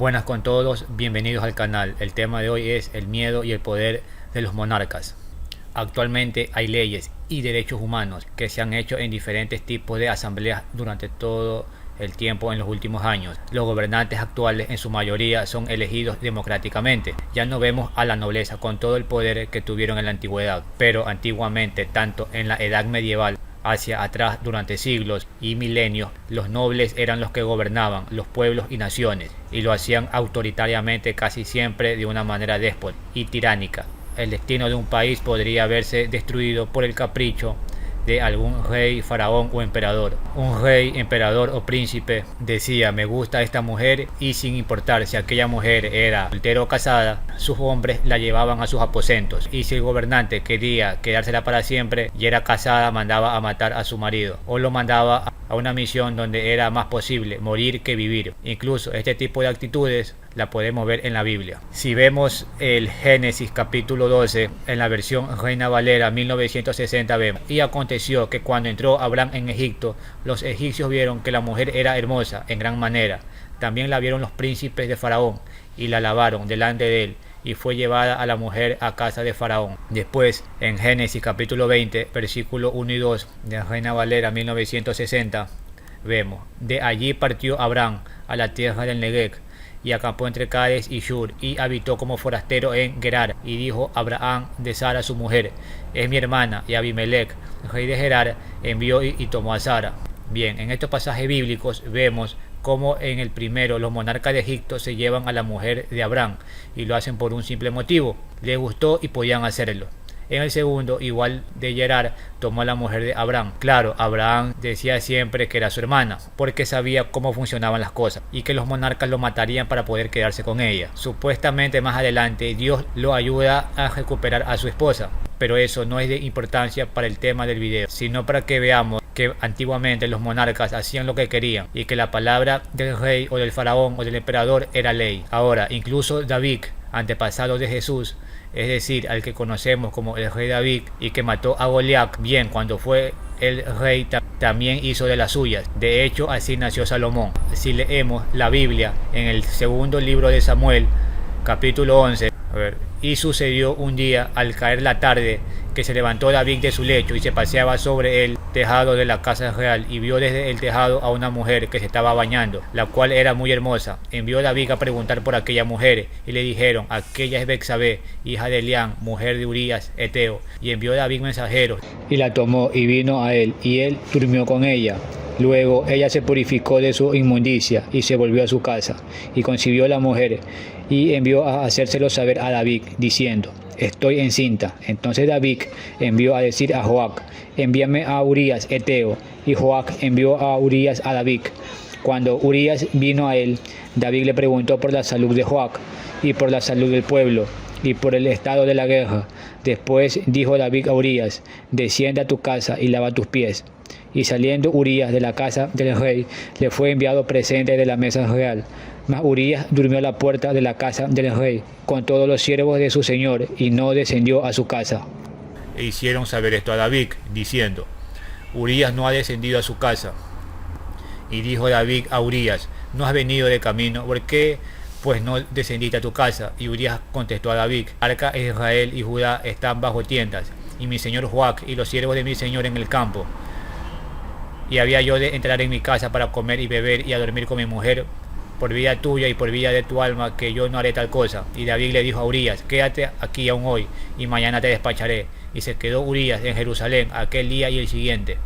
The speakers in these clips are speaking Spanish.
Buenas con todos, bienvenidos al canal. El tema de hoy es el miedo y el poder de los monarcas. Actualmente hay leyes y derechos humanos que se han hecho en diferentes tipos de asambleas durante todo el tiempo en los últimos años. Los gobernantes actuales en su mayoría son elegidos democráticamente. Ya no vemos a la nobleza con todo el poder que tuvieron en la antigüedad, pero antiguamente, tanto en la edad medieval hacia atrás durante siglos y milenios, los nobles eran los que gobernaban los pueblos y naciones, y lo hacían autoritariamente, casi siempre de una manera déspota y tiránica. El destino de un país podría verse destruido por el capricho de algún rey, faraón o emperador. Un rey, emperador o príncipe decía: me gusta esta mujer, y sin importar si aquella mujer era soltera o casada, sus hombres la llevaban a sus aposentos, y si el gobernante quería quedársela para siempre y era casada, mandaba a matar a su marido o lo mandaba a una misión donde era más posible morir que vivir. Incluso este tipo de actitudes la podemos ver en la Biblia. Si vemos el Génesis capítulo 12 en la versión Reina Valera 1960, vemos: y aconteció que cuando entró Abraham en Egipto, los egipcios vieron que la mujer era hermosa en gran manera. También la vieron los príncipes de Faraón y la alabaron delante de él, y fue llevada a la mujer a casa de Faraón. Después, en Génesis capítulo 20, versículo 1 y 2 de Reina Valera 1960, vemos: de allí partió Abraham a la tierra del Negev, y acampó entre Cades y Shur, y habitó como forastero en Gerar. Y dijo Abraham de Sara su mujer: es mi hermana. Y Abimelech, rey de Gerar, envió y tomó a Sara. Bien, en estos pasajes bíblicos vemos cómo en el primero los monarcas de Egipto se llevan a la mujer de Abraham, y lo hacen por un simple motivo: les gustó y podían hacerlo. En el segundo, igual de Gerar, tomó a la mujer de Abraham. Claro, Abraham decía siempre que era su hermana, porque sabía cómo funcionaban las cosas y que los monarcas lo matarían para poder quedarse con ella. Supuestamente más adelante Dios lo ayuda a recuperar a su esposa, pero eso no es de importancia para el tema del video, sino para que veamos que antiguamente los monarcas hacían lo que querían, y que la palabra del rey o del faraón o del emperador era ley. Ahora, incluso David, antepasado de Jesús, es decir, al que conocemos como el rey David, y que mató a Goliat, bien, cuando fue el rey también hizo de las suyas. De hecho, así nació Salomón. Si leemos la Biblia en el segundo libro de Samuel, capítulo 11, y sucedió un día al caer la tarde, que se levantó David de su lecho y se paseaba sobre el tejado de la casa real, y vio desde el tejado a una mujer que se estaba bañando, la cual era muy hermosa. Envió David a preguntar por aquella mujer, y le dijeron: aquella es Betsabé, hija de Elián, mujer de Urías Eteo. Y envió David mensajeros, y la tomó y vino a él, y él durmió con ella. Luego ella se purificó de su inmundicia y se volvió a su casa, y concibió la mujer, y envió a hacérselo saber a David, diciendo: estoy encinta. Entonces David envió a decir a Joab: envíame a Urías Eteo. Y Joab envió a Urías a David. Cuando Urías vino a él, David le preguntó por la salud de Joab, y por la salud del pueblo, y por el estado de la guerra. Después dijo David a Urías: desciende a tu casa y lava tus pies. Y saliendo Urías de la casa del rey, le fue enviado presente de la mesa real. Mas Urías durmió a la puerta de la casa del rey, con todos los siervos de su señor, y no descendió a su casa. E hicieron saber esto a David, diciendo: Urías no ha descendido a su casa. Y dijo David a Urías: ¿no has venido de camino? ¿Por qué pues no descendiste a tu casa? Y Urías contestó a David: Arca de Israel y Judá están bajo tiendas, y mi señor Joab y los siervos de mi señor en el campo. Y había yo de entrar en mi casa para comer y beber y a dormir con mi mujer, por vida tuya y por vida de tu alma, que yo no haré tal cosa. Y David le dijo a Urías: quédate aquí aún hoy, y mañana te despacharé. Y se quedó Urías en Jerusalén aquel día y el siguiente.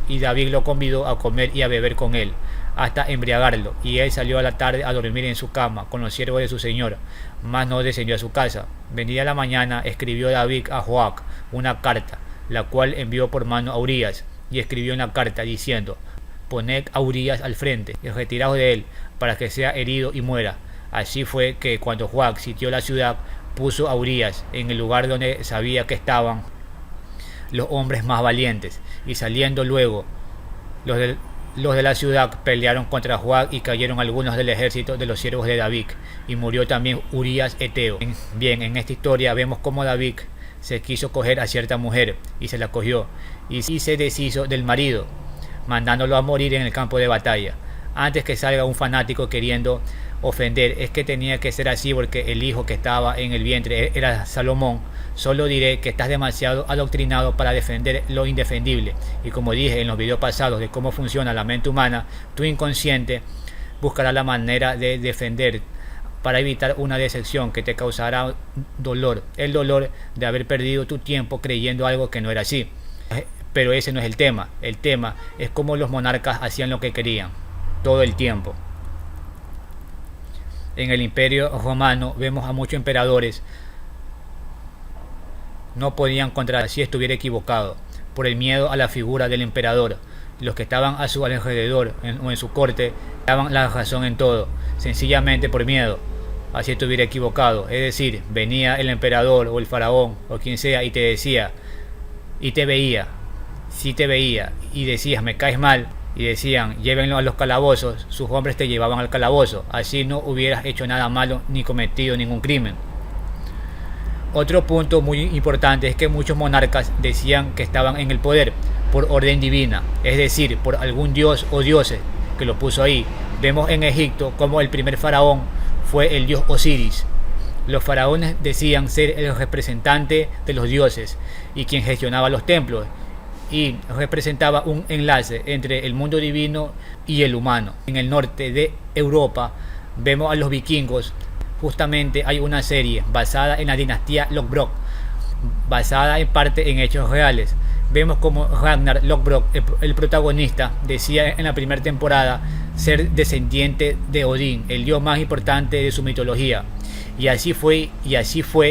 Y David lo convidó a comer y a beber con él, hasta embriagarlo. Y él salió a la tarde a dormir en su cama con los siervos de su señor, mas no descendió a su casa. Venida la mañana, escribió David a Joab una carta, la cual envió por mano a Urías. Y escribió una carta diciendo: poned a Urías al frente y retiraos de él, para que sea herido y muera. Así fue que cuando Joab sitió la ciudad, puso a Urías en el lugar donde sabía que estaban los hombres más valientes. Y saliendo luego los de la ciudad, pelearon contra Joab, y cayeron algunos del ejército de los siervos de David, y murió también Urías Eteo. Bien, en esta historia vemos cómo David se quiso coger a cierta mujer, y se la cogió, y se deshizo del marido, mandándolo a morir en el campo de batalla, antes que salga un fanático queriendo ofender, es que tenía que ser así porque el hijo que estaba en el vientre era Salomón. Solo diré que estás demasiado adoctrinado para defender lo indefendible. Y como dije en los videos pasados de cómo funciona la mente humana, tu inconsciente buscará la manera de defender para evitar una decepción que te causará dolor, el dolor de haber perdido tu tiempo creyendo algo que no era así. Pero ese no es el tema es cómo los monarcas hacían lo que querían, todo el tiempo. En el Imperio Romano vemos a muchos emperadores no podían contra si estuviera equivocado, por el miedo a la figura del emperador. Los que estaban a su alrededor o en su corte daban la razón en todo, sencillamente por miedo así estuviera equivocado. Es decir, venía el emperador o el faraón o quien sea y te decía, y te veía, si te veía y decías me caes mal, y decían llévenlo a los calabozos, sus hombres te llevaban al calabozo, así no hubieras hecho nada malo ni cometido ningún crimen. Otro punto muy importante es que muchos monarcas decían que estaban en el poder por orden divina, es decir, por algún dios o dioses que lo puso ahí. Vemos en Egipto como el primer faraón fue el dios Osiris. Los faraones decían ser el representante de los dioses y quien gestionaba los templos y representaba un enlace entre el mundo divino y el humano. En el norte de Europa vemos a los vikingos. Justamente hay una serie basada en la dinastía Lothbrok, basada en parte en hechos reales. Vemos como Ragnar Lothbrok, el protagonista, decía en la primera temporada ser descendiente de Odín, el dios más importante de su mitología. Y así fue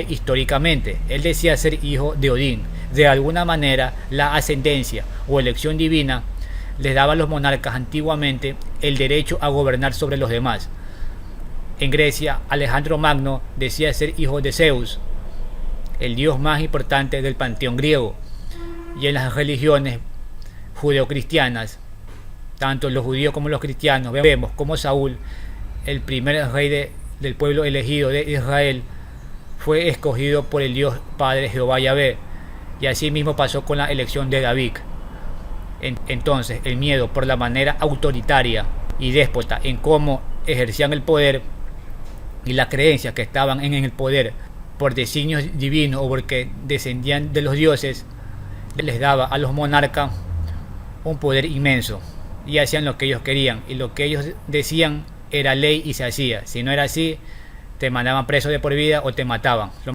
históricamente. Él decía ser hijo de Odín. De alguna manera, la ascendencia o elección divina les daba a los monarcas antiguamente el derecho a gobernar sobre los demás. En Grecia, Alejandro Magno decía ser hijo de Zeus, el dios más importante del panteón griego. Y en las religiones judeocristianas, tanto los judíos como los cristianos, vemos como Saúl, el primer rey del pueblo elegido de Israel, fue escogido por el Dios Padre Jehová Yahvé. Y así mismo pasó con la elección de David. Entonces, el miedo por la manera autoritaria y déspota en cómo ejercían el poder y la creencia que estaban en el poder por designios divinos o porque descendían de los dioses, les daba a los monarcas un poder inmenso y hacían lo que ellos querían, y lo que ellos decían era ley y se hacía. Si no era así, te mandaban preso de por vida o te mataban.